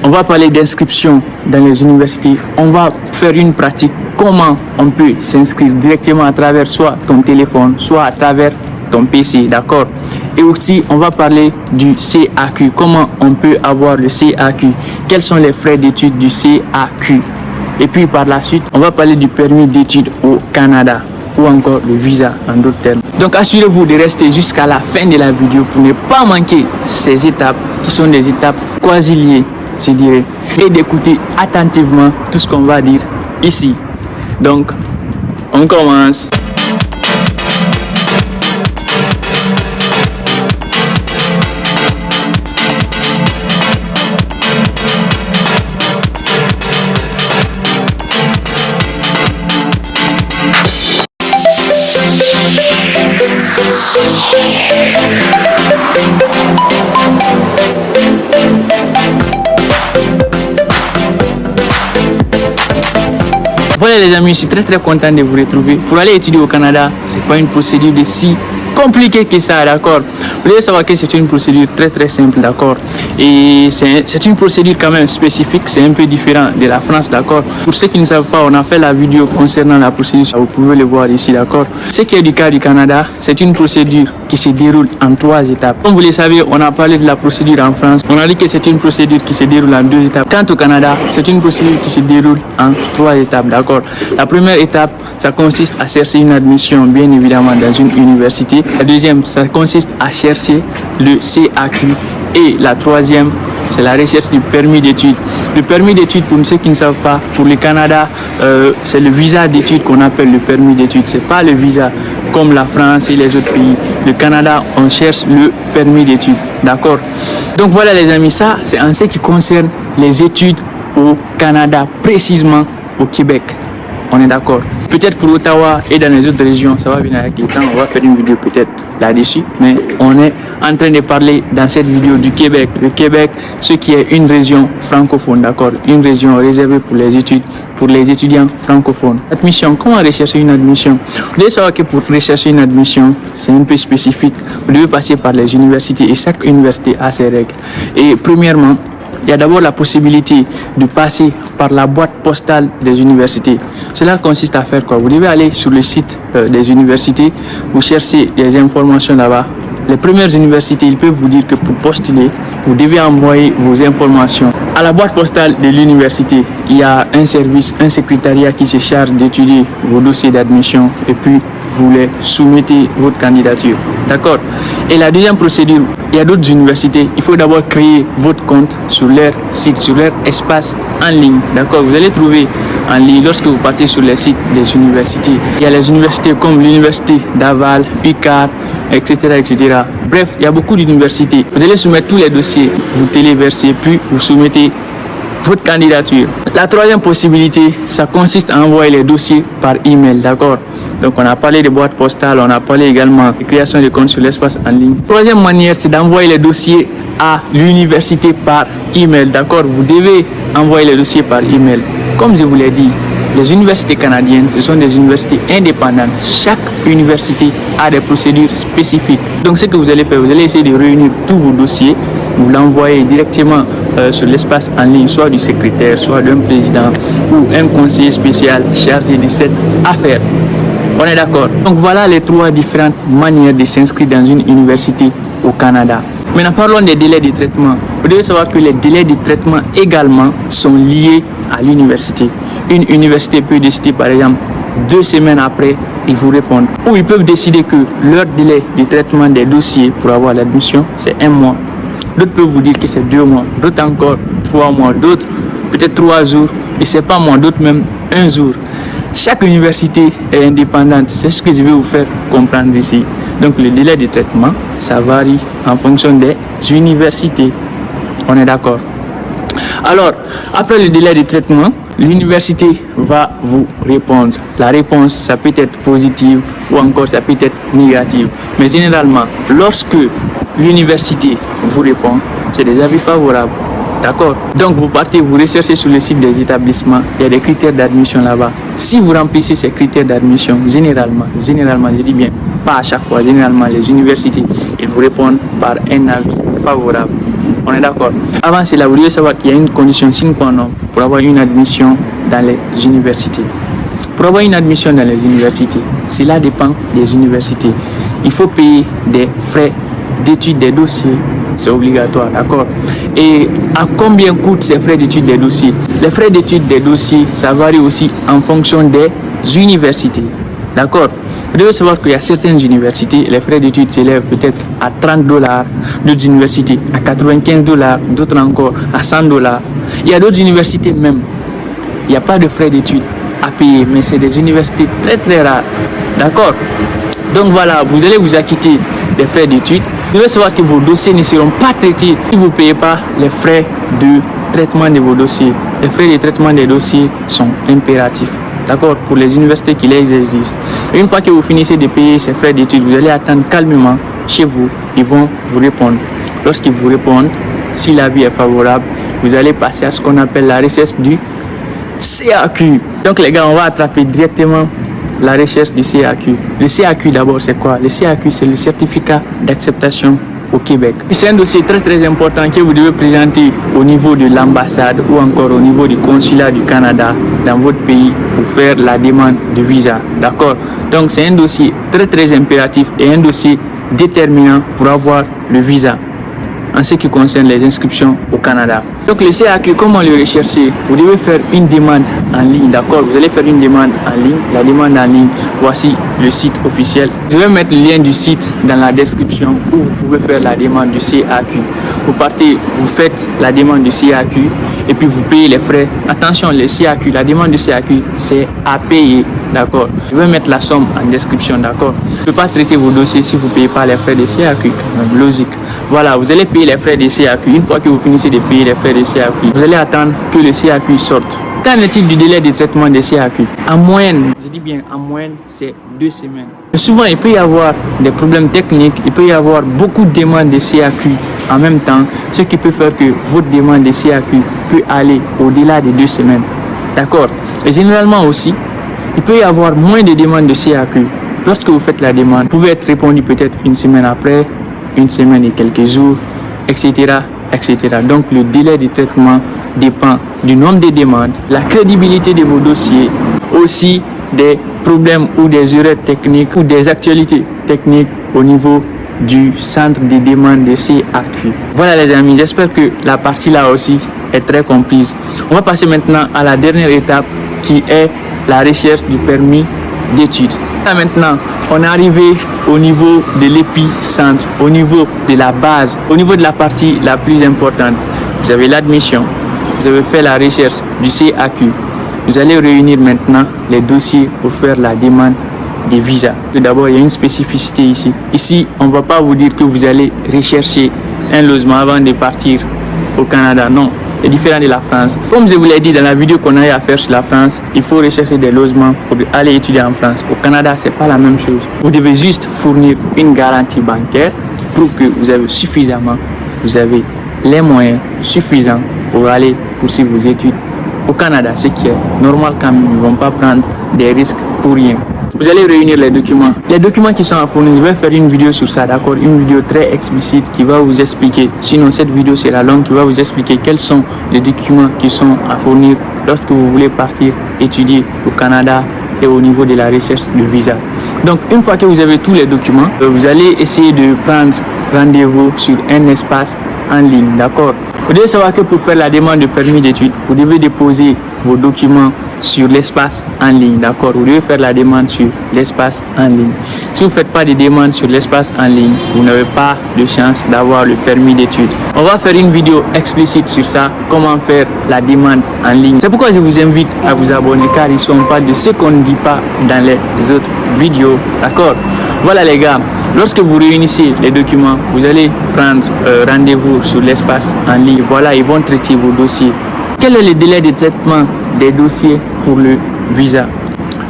on va parler d'inscription dans les universités. On va faire une pratique, comment on peut s'inscrire directement à travers soit ton téléphone, soit à travers ton PC, d'accord? Et aussi, on va parler du CAQ, comment on peut avoir le CAQ, quels sont les frais d'études du CAQ. Et puis par la suite, on va parler du permis d'études au Canada ou encore le visa en d'autres termes. Donc assurez-vous de rester jusqu'à la fin de la vidéo pour ne pas manquer ces étapes qui sont des étapes quasi liées, je dirais, et d'écouter attentivement tout ce qu'on va dire ici. Donc, on commence. Voilà les amis, je suis très content de vous retrouver. Pour aller étudier au Canada, c'est pas une procédure de si compliqué que ça, d'accord? Vous devez savoir que c'est une procédure très simple, d'accord? Et c'est une procédure quand même spécifique, c'est un peu différent de la France, d'accord? Pour ceux qui ne savent pas, on a fait la vidéo concernant la procédure, vous pouvez le voir ici, d'accord? Ce qui est du cas du Canada, c'est une procédure qui se déroule en 3 étapes. Comme vous le savez, on a parlé de la procédure en France, on a dit que c'est une procédure qui se déroule en 2 étapes. Quant au Canada, c'est une procédure qui se déroule en 3 étapes, d'accord? La première étape, ça consiste à chercher une admission, bien évidemment, dans une université. La deuxième, ça consiste à chercher le CAQ. Et la troisième, c'est la recherche du permis d'études. Le permis d'études, pour ceux qui ne savent pas, pour le Canada, c'est le visa d'études qu'on appelle le permis d'études. C'est pas le visa comme la France et les autres pays. Le Canada, on cherche le permis d'études. D'accord? Donc voilà les amis, ça c'est en ce qui concerne les études au Canada, précisément au Québec. On est d'accord. Peut-être pour Ottawa et dans les autres régions, ça va venir avec le temps. On va faire une vidéo peut-être là-dessus. Mais on est en train de parler dans cette vidéo du Québec. Le Québec, ce qui est une région francophone, d'accord? Une région réservée pour les études, pour les étudiants francophones. Admission, comment rechercher une admission? Vous devez savoir que pour rechercher une admission, c'est un peu spécifique. Vous devez passer par les universités et chaque université a ses règles. Et premièrement, il y a d'abord la possibilité de passer par la boîte postale des universités. Cela consiste à faire quoi? Vous devez aller sur le site des universités, vous cherchez des informations là-bas. Les premières universités, ils peuvent vous dire que pour postuler, vous devez envoyer vos informations à la boîte postale de l'université. Il y a un service, un secrétariat qui se charge d'étudier vos dossiers d'admission et puis vous les soumettez votre candidature. D'accord? Et la deuxième procédure, il y a d'autres universités, il faut d'abord créer votre compte sur leur site, sur leur espace en ligne. D'accord? Vous allez trouver en ligne lorsque vous partez sur les sites des universités. Il y a les universités comme l'université d'Aval, UQAR, etc. Bref, il y a beaucoup d'universités. Vous allez soumettre tous les dossiers, vous téléversez, puis vous soumettez votre candidature. La troisième possibilité, ça consiste à envoyer les dossiers par email, d'accord? Donc on a parlé de boîte postale, on a parlé également de création de compte sur l'espace en ligne. Troisième manière, c'est d'envoyer les dossiers à l'université par email, d'accord? Vous devez envoyer les dossiers par email. Comme je vous l'ai dit, les universités canadiennes, ce sont des universités indépendantes. Chaque université a des procédures spécifiques. Donc ce que vous allez faire, vous allez essayer de réunir tous vos dossiers, vous l'envoyez directement sur l'espace en ligne, soit du secrétaire, soit d'un président ou un conseiller spécial chargé de cette affaire. On est d'accord? Donc voilà les 3 différentes manières de s'inscrire dans une université au Canada. Maintenant parlons des délais de traitement. Vous devez savoir que les délais de traitement également sont liés à l'université. Une université peut décider par exemple 2 semaines après, ils vous répondent. Ou ils peuvent décider que leur délai de traitement des dossiers pour avoir l'admission, c'est 1 mois. D'autres peuvent vous dire que c'est 2 mois, d'autres encore 3 mois, d'autres peut-être 3 jours, et c'est pas moi, d'autres même 1 jour. Chaque université est indépendante, c'est ce que je vais vous faire comprendre ici. Donc le délai de traitement, ça varie en fonction des universités. On est d'accord? Alors, après le délai de traitement, l'université va vous répondre. La réponse, ça peut être positive ou encore ça peut être négative. Mais généralement, lorsque l'université vous répond, c'est des avis favorables. D'accord? Donc vous partez, vous recherchez sur le site des établissements, il y a des critères d'admission là-bas. Si vous remplissez ces critères d'admission, généralement, je dis bien, pas à chaque fois, généralement les universités, ils vous répondent par un avis favorable. On est d'accord. Avant cela, vous devez savoir qu'il y a une condition sine qua non pour avoir une admission dans les universités. Pour avoir une admission dans les universités, cela dépend des universités. Il faut payer des frais d'études des dossiers, c'est obligatoire, d'accord? Et à combien coûtent ces frais d'études des dossiers? Les frais d'études des dossiers, ça varie aussi en fonction des universités, d'accord? Vous devez savoir qu'il y a certaines universités, les frais d'études s'élèvent peut-être à $30, d'autres universités à $95, d'autres encore à $100. Il y a d'autres universités même, il n'y a pas de frais d'études à payer, mais c'est des universités très très rares, d'accord? Donc voilà, vous allez vous acquitter des frais d'études. Vous devez savoir que vos dossiers ne seront pas traités si vous ne payez pas les frais de traitement de vos dossiers. Les frais de traitement des dossiers sont impératifs, d'accord, pour les universités qui les exigent. Et une fois que vous finissez de payer ces frais d'études, vous allez attendre calmement chez vous. Ils vont vous répondre. Lorsqu'ils vous répondent, si l'avis est favorable, vous allez passer à ce qu'on appelle la recherche du CAQ. Donc les gars, on va attraper directement la recherche du CAQ. Le CAQ d'abord, c'est quoi? Le CAQ, c'est le certificat d'acceptation au Québec. C'est un dossier très très important que vous devez présenter au niveau de l'ambassade ou encore au niveau du consulat du Canada dans votre pays pour faire la demande de visa, d'accord? Donc c'est un dossier très très impératif et un dossier déterminant pour avoir le visa en ce qui concerne les inscriptions au Canada. Donc le CAQ, comment le rechercher? Vous devez faire une demande en ligne, d'accord? Vous allez faire une demande en ligne. La demande en ligne, voici le site officiel. Je vais mettre le lien du site dans la description où vous pouvez faire la demande du CAQ. Vous partez, vous faites la demande du CAQ et puis vous payez les frais. Attention, le CAQ, la demande du CAQ, c'est à payer, d'accord? Je vais mettre la somme en description, d'accord? Je ne peux pas traiter vos dossiers si vous ne payez pas les frais de CAQ, logique. Voilà, vous allez payer les frais de CAQ. Une fois que vous finissez de payer les frais de CAQ, vous allez attendre que le CAQ sorte. Qu'en est-il du délai de traitement des CAQ? En moyenne, je dis bien en moyenne, c'est 2 semaines. Mais souvent, il peut y avoir des problèmes techniques, il peut y avoir beaucoup de demandes de CAQ en même temps, ce qui peut faire que votre demande de CAQ peut aller au-delà de 2 semaines. D'accord? Et généralement aussi, il peut y avoir moins de demandes de CAQ. Lorsque vous faites la demande, vous pouvez être répondu peut-être une semaine après, une semaine et quelques jours, etc., etc. Donc le délai de traitement dépend du nombre de demandes, la crédibilité de vos dossiers, aussi des problèmes ou des erreurs techniques ou des actualités techniques au niveau du centre de demande de CAQ. Voilà les amis, j'espère que la partie là aussi est très comprise. On va passer maintenant à la dernière étape qui est la recherche du permis d'études. Maintenant, on est arrivé au niveau de l'épicentre, au niveau de la base, au niveau de la partie la plus importante. Vous avez l'admission, vous avez fait la recherche du CAQ. Vous allez réunir maintenant les dossiers pour faire la demande des visas. Tout d'abord, il y a une spécificité ici. Ici, on ne va pas vous dire que vous allez rechercher un logement avant de partir au Canada. Non. C'est différent de la France. Comme je vous l'ai dit dans la vidéo qu'on a eu à faire sur la France, il faut rechercher des logements pour aller étudier en France. Au Canada, c'est pas la même chose. Vous devez juste fournir une garantie bancaire qui prouve que vous avez suffisamment, vous avez les moyens suffisants pour aller poursuivre vos études au Canada, ce qui est normal quand même. Ils ne vont pas prendre des risques pour rien. Vous allez réunir les documents. Les documents qui sont à fournir, je vais faire une vidéo sur ça, d'accord? Une vidéo très explicite qui va vous expliquer. Sinon, cette vidéo sera longue, qui va vous expliquer quels sont les documents qui sont à fournir lorsque vous voulez partir étudier au Canada et au niveau de la recherche de visa. Donc, une fois que vous avez tous les documents, vous allez essayer de prendre rendez-vous sur un espace en ligne, d'accord? Vous devez savoir que pour faire la demande de permis d'études, vous devez déposer vos documents sur l'espace en ligne, d'accord? Vous devez faire la demande sur l'espace en ligne. Si vous ne faites pas de demande sur l'espace en ligne, vous n'avez pas de chance d'avoir le permis d'études. On va faire une vidéo explicite sur ça, comment faire la demande en ligne. C'est pourquoi je vous invite à vous abonner, car ici on parle de ce qu'on ne dit pas dans les autres vidéos, d'accord? Voilà les gars, lorsque vous réunissez les documents, vous allez prendre rendez-vous sur l'espace en ligne. Voilà, ils vont traiter vos dossiers. Quel est le délai de traitement des dossiers pour le visa?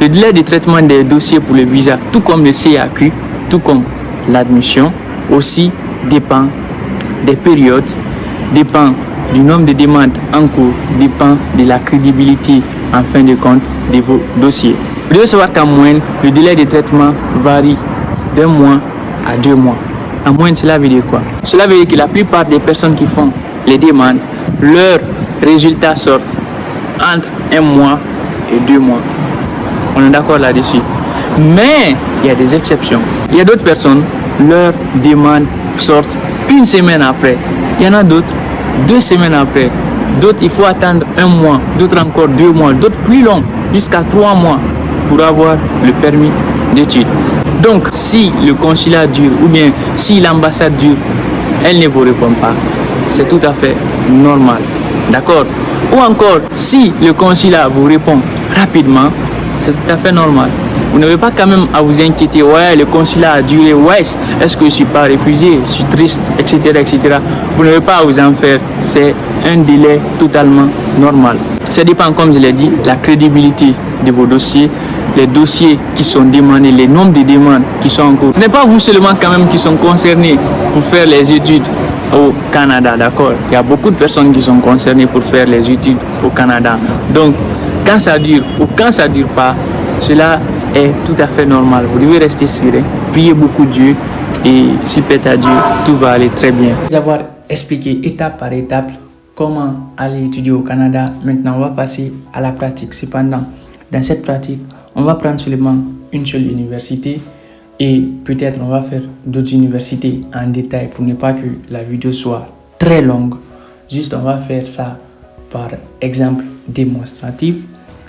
Le délai de traitement des dossiers pour le visa, tout comme le CAQ, tout comme l'admission, aussi dépend des périodes, dépend du nombre de demandes en cours, dépend de la crédibilité en fin de compte de vos dossiers. Vous devez savoir qu'en moyenne, le délai de traitement varie d'1 mois à 2 mois. En moyenne, cela veut dire quoi? Cela veut dire que la plupart des personnes qui font les demandes, leurs résultats sortent entre 1 mois et 2 mois. On est d'accord là-dessus. Mais il y a des exceptions. Il y a d'autres personnes, leurs demandes sortent 1 semaine après. Il y en a d'autres, 2 semaines après. D'autres, il faut attendre 1 mois, d'autres encore 2 mois, d'autres plus long, jusqu'à 3 mois pour avoir le permis d'études. Donc, si le consulat dure ou bien si l'ambassade dure, elle ne vous répond pas. C'est tout à fait normal. D'accord? Ou encore, si le consulat vous répond rapidement, c'est tout à fait normal. Vous n'avez pas quand même à vous inquiéter. Ouais, le consulat a duré. Ouais, est-ce que je ne suis pas réfugié? Je suis triste, etc., etc. Vous n'avez pas à vous en faire. C'est un délai totalement normal. Ça dépend, comme je l'ai dit, la crédibilité de vos dossiers, les dossiers qui sont demandés, les nombres de demandes qui sont en cours. Ce n'est pas vous seulement quand même qui sont concernés pour faire les études au Canada, d'accord? Il y a beaucoup de personnes qui sont concernées pour faire les études au Canada. Donc, quand ça dure ou quand ça ne dure pas, cela est tout à fait normal. Vous devez rester serein, prier beaucoup Dieu et si peut-être à Dieu, tout va aller très bien. Après avoir expliqué étape par étape comment aller étudier au Canada, maintenant on va passer à la pratique. Cependant, dans cette pratique, on va prendre seulement une seule université et peut-être on va faire d'autres universités en détail pour ne pas que la vidéo soit très longue. Juste on va faire ça par exemple démonstratif.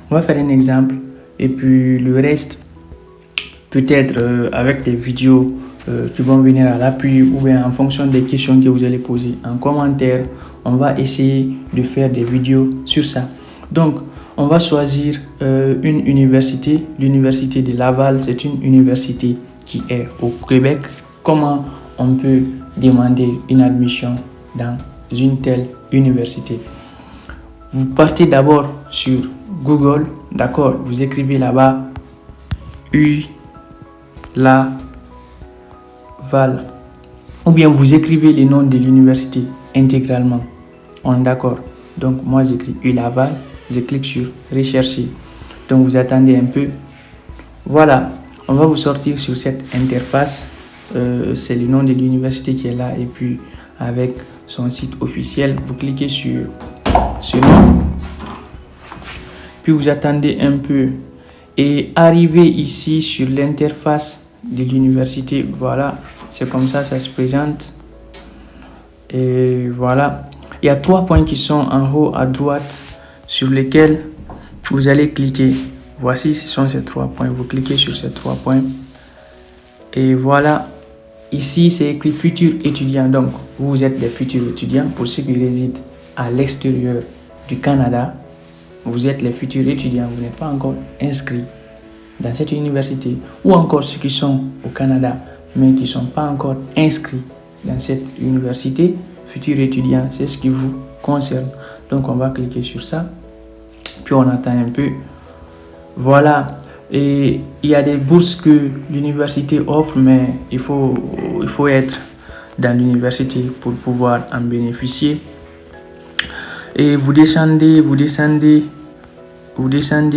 On va faire un exemple et puis le reste peut-être avec des vidéos qui vont venir à l'appui ou bien en fonction des questions que vous allez poser en commentaire. On va essayer de faire des vidéos sur ça. Donc on va choisir une université, l'université de Laval. C'est une université qui est au Québec. Comment on peut demander une admission dans une telle université? Vous partez d'abord sur Google, d'accord? Vous écrivez là-bas Laval, ou bien vous écrivez le nom de l'université intégralement. On est d'accord? Donc moi j'écris Laval. Je clique sur rechercher. Donc vous attendez un peu. Voilà, on va vous sortir sur cette interface. C'est le nom de l'université qui est là et puis avec son site officiel. Vous cliquez sur ce nom. Puis vous attendez un peu et arrivez ici sur l'interface de l'université. Voilà, c'est comme ça se présente. Et voilà, il y a 3 points qui sont en haut à droite sur lesquels vous allez cliquer. Voici, ce sont ces 3 points. Vous cliquez sur ces 3 points. Et voilà, ici c'est écrit futur étudiant. Donc, vous êtes des futurs étudiants. Pour ceux qui résident à l'extérieur du Canada, vous êtes les futurs étudiants. Vous n'êtes pas encore inscrits dans cette université. Ou encore ceux qui sont au Canada, mais qui ne sont pas encore inscrits dans cette université. Futurs étudiants, c'est ce qui vous concerne. Donc on va cliquer sur ça, puis on attend un peu. Voilà, et il y a des bourses que l'université offre, mais il faut être dans l'université pour pouvoir en bénéficier. Et vous descendez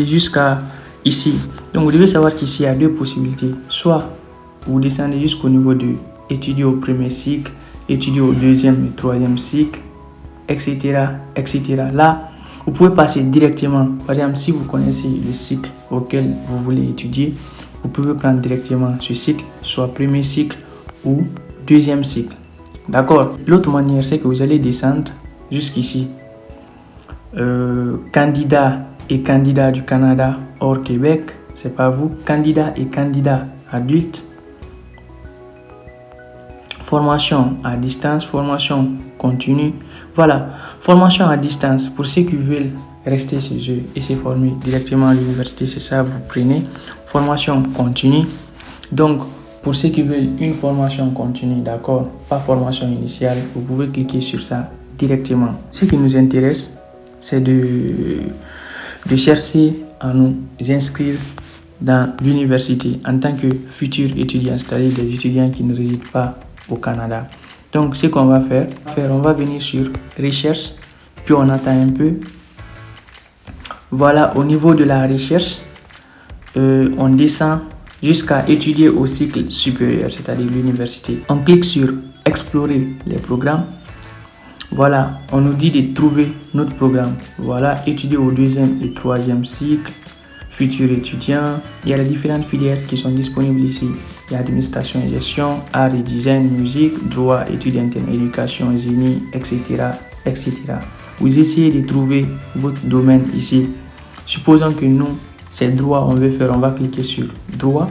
jusqu'à ici. Donc vous devez savoir qu'ici il y a 2 possibilités. Soit vous descendez jusqu'au niveau de étudier au premier cycle, étudier au 2e et 3e cycle, etc., etc. Là, vous pouvez passer directement. Par exemple, si vous connaissez le cycle auquel vous voulez étudier, vous pouvez prendre directement ce cycle, soit premier cycle ou 2e cycle. D'accord? L'autre manière, c'est que vous allez descendre jusqu'ici. Candidat et candidat du Canada hors Québec, c'est pas vous. Candidat et candidat adultes. Formation à distance, formation continue. Voilà, formation à distance pour ceux qui veulent rester chez eux et se former directement à l'université, c'est ça, vous prenez. Formation continue. Donc, pour ceux qui veulent une formation continue, d'accord, pas formation initiale, vous pouvez cliquer sur ça directement. Ce qui nous intéresse, c'est de chercher à nous inscrire dans l'université en tant que futurs étudiants, c'est-à-dire des étudiants qui ne résident pas au Canada. Donc ce qu'on va faire, on va venir sur recherche, puis on attend un peu. Voilà, au niveau de la recherche, on descend jusqu'à étudier au cycle supérieur, c'est-à-dire l'université. On clique sur explorer les programmes. Voilà, on nous dit de trouver notre programme. Voilà, étudier au 2e et 3e cycle, futur étudiant. Il y a les différentes filières qui sont disponibles ici. Il y a administration et gestion, art et design, musique, droit, études internes, éducation, génie, etc., etc. Vous essayez de trouver votre domaine ici. Supposons que nous, c'est droit, on veut faire, on va cliquer sur droit.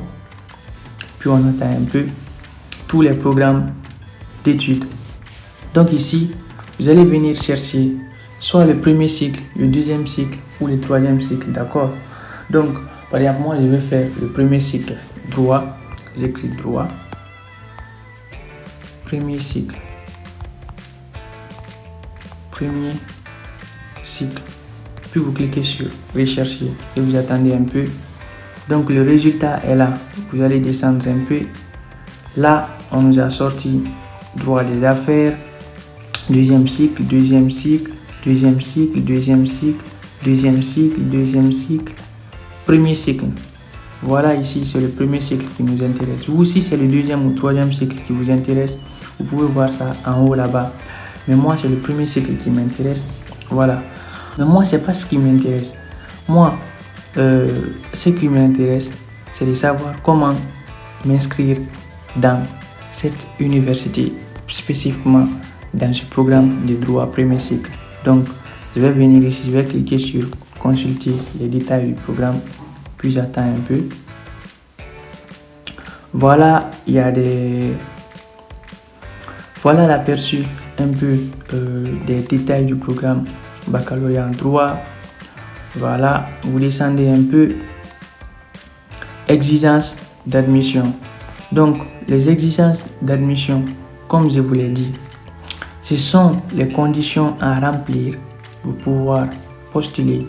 Puis on attend un peu tous les programmes d'études. Donc ici, vous allez venir chercher soit le premier cycle, le 2e cycle ou le 3e cycle, d'accord? Donc, par exemple, moi, je vais faire le premier cycle, droit. J'écris droit. Premier cycle. Premier cycle. Puis vous cliquez sur rechercher et vous attendez un peu. Donc, le résultat est là. Vous allez descendre un peu. Là, on nous a sorti droit des affaires. 2e cycle, 2e cycle, 2e cycle, 2e cycle, 2e cycle, 2e cycle, premier cycle. Voilà, ici, c'est le premier cycle qui nous intéresse. Vous aussi, c'est le 2e ou 3e cycle qui vous intéresse. Vous pouvez voir ça en haut là-bas. Mais moi, c'est le premier cycle qui m'intéresse. Voilà. Mais moi, c'est pas ce qui m'intéresse. Moi, ce qui m'intéresse, c'est de savoir comment m'inscrire dans cette université, spécifiquement dans ce programme de droit premier cycle. Donc, je vais venir ici, je vais cliquer sur consulter les détails du programme, puis j'attends un peu. Voilà, il y a des... Voilà l'aperçu un peu des détails du programme baccalauréat en droit. Voilà, vous descendez un peu. Exigences d'admission. Donc, les exigences d'admission, comme je vous l'ai dit, ce sont les conditions à remplir pour pouvoir postuler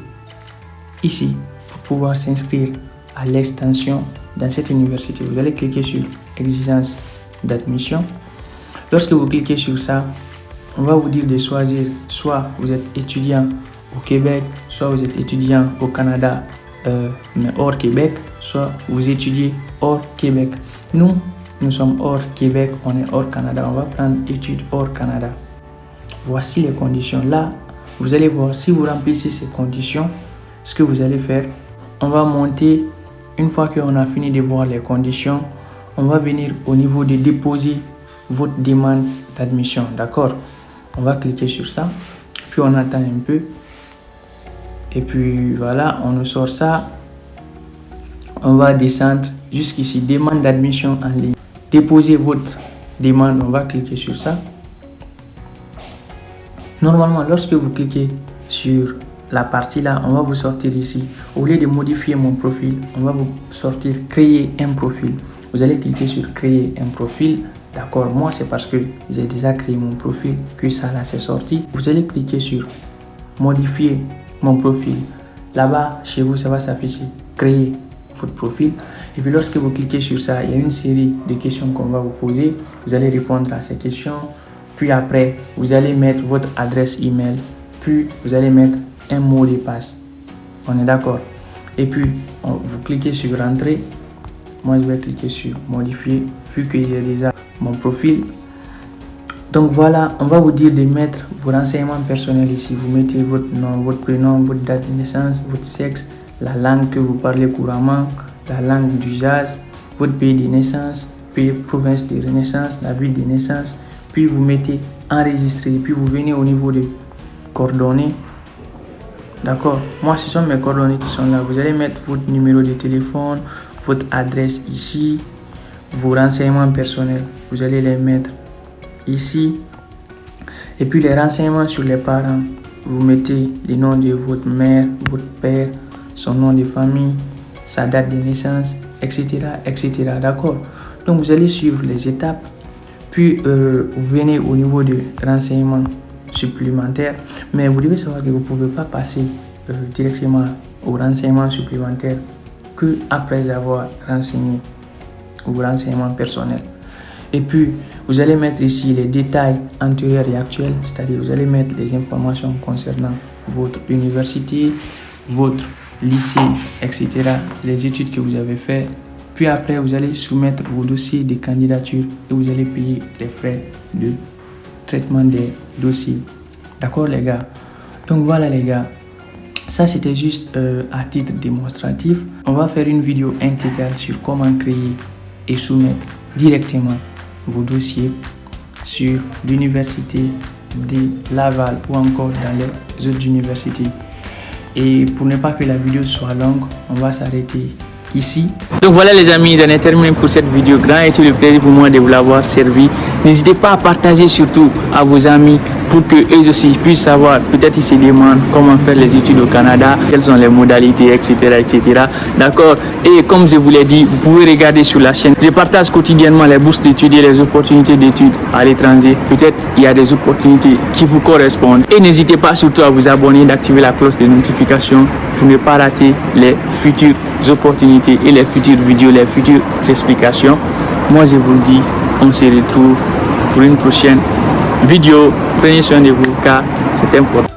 ici, pour pouvoir s'inscrire à l'extension dans cette université. Vous allez cliquer sur exigences d'admission. Lorsque vous cliquez sur ça, on va vous dire de choisir soit vous êtes étudiant au Québec, soit vous êtes étudiant au Canada, mais hors Québec, soit vous étudiez hors Québec. Nous sommes hors Québec, on est hors Canada. On va prendre études hors Canada. Voici les conditions. Là, vous allez voir, si vous remplissez ces conditions, ce que vous allez faire, on va monter. Une fois qu'on a fini de voir les conditions, on va venir au niveau de déposer votre demande d'admission. D'accord? On va cliquer sur ça, puis on attend un peu. Et puis voilà, on nous sort ça. On va descendre jusqu'ici, demande d'admission en ligne. Déposez votre demande, on va cliquer sur ça. Normalement, lorsque vous cliquez sur la partie là, on va vous sortir ici. Au lieu de modifier mon profil, on va vous sortir créer un profil. Vous allez cliquer sur créer un profil. D'accord, moi c'est parce que j'ai déjà créé mon profil que ça là c'est sorti. Vous allez cliquer sur modifier mon profil. Là-bas, chez vous, ça va s'afficher créer votre profil. Et puis lorsque vous cliquez sur ça, il y a une série de questions qu'on va vous poser. Vous allez répondre à ces questions. Puis après, vous allez mettre votre adresse email. Puis vous allez mettre un mot de passe. On est d'accord? Et puis, vous cliquez sur rentrer. Moi, je vais cliquer sur modifier vu que j'ai déjà mon profil. Donc voilà, on va vous dire de mettre vos renseignements personnels ici. Vous mettez votre nom, votre prénom, votre date de naissance, votre sexe, la langue que vous parlez couramment, la langue d'usage, votre pays de naissance, pays, province de naissance, la ville de naissance. Puis vous mettez enregistrer. Puis vous venez au niveau de coordonnées. D'accord? Moi, ce sont mes coordonnées qui sont là. Vous allez mettre votre numéro de téléphone, votre adresse ici, vos renseignements personnels. Vous allez les mettre ici. Et puis les renseignements sur les parents. Vous mettez le nom de votre mère, votre père, son nom de famille, sa date de naissance, etc. etc. D'accord? Donc vous allez suivre les étapes. Puis vous venez au niveau de renseignements supplémentaires. Mais vous devez savoir que vous ne pouvez pas passer directement aux renseignements supplémentaires que après avoir renseigné vos renseignements personnels. Et puis vous allez mettre ici les détails antérieurs et actuels, c'est-à-dire vous allez mettre les informations concernant votre université, votre lycée, etc., les études que vous avez faites. Puis après, vous allez soumettre vos dossiers de candidature et vous allez payer les frais de traitement des dossiers D'accord les gars? Donc voilà les gars, ça c'était juste à titre démonstratif. On va faire une vidéo intégrale sur comment créer et soumettre directement vos dossiers sur l'université de Laval ou encore dans les autres universités. Et pour ne pas que la vidéo soit longue, on va s'arrêter ici. Donc voilà les amis, j'en ai terminé pour cette vidéo. Grand était le plaisir pour moi de vous l'avoir servi. N'hésitez pas à partager surtout à vos amis pour que eux aussi puissent savoir. Peut-être ils se demandent comment faire les études au Canada, quelles sont les modalités, etc. etc. D'accord. Et comme je vous l'ai dit, vous pouvez regarder sur la chaîne. Je partage quotidiennement les bourses d'études et les opportunités d'études à l'étranger. Peut-être il y a des opportunités qui vous correspondent. Et n'hésitez pas surtout à vous abonner, d'activer la cloche de notification pour ne pas rater les futures opportunités et les futures vidéos, les futures explications. Moi je vous dis, on se retrouve pour une prochaine vidéo. Prenez soin de vous car c'est important.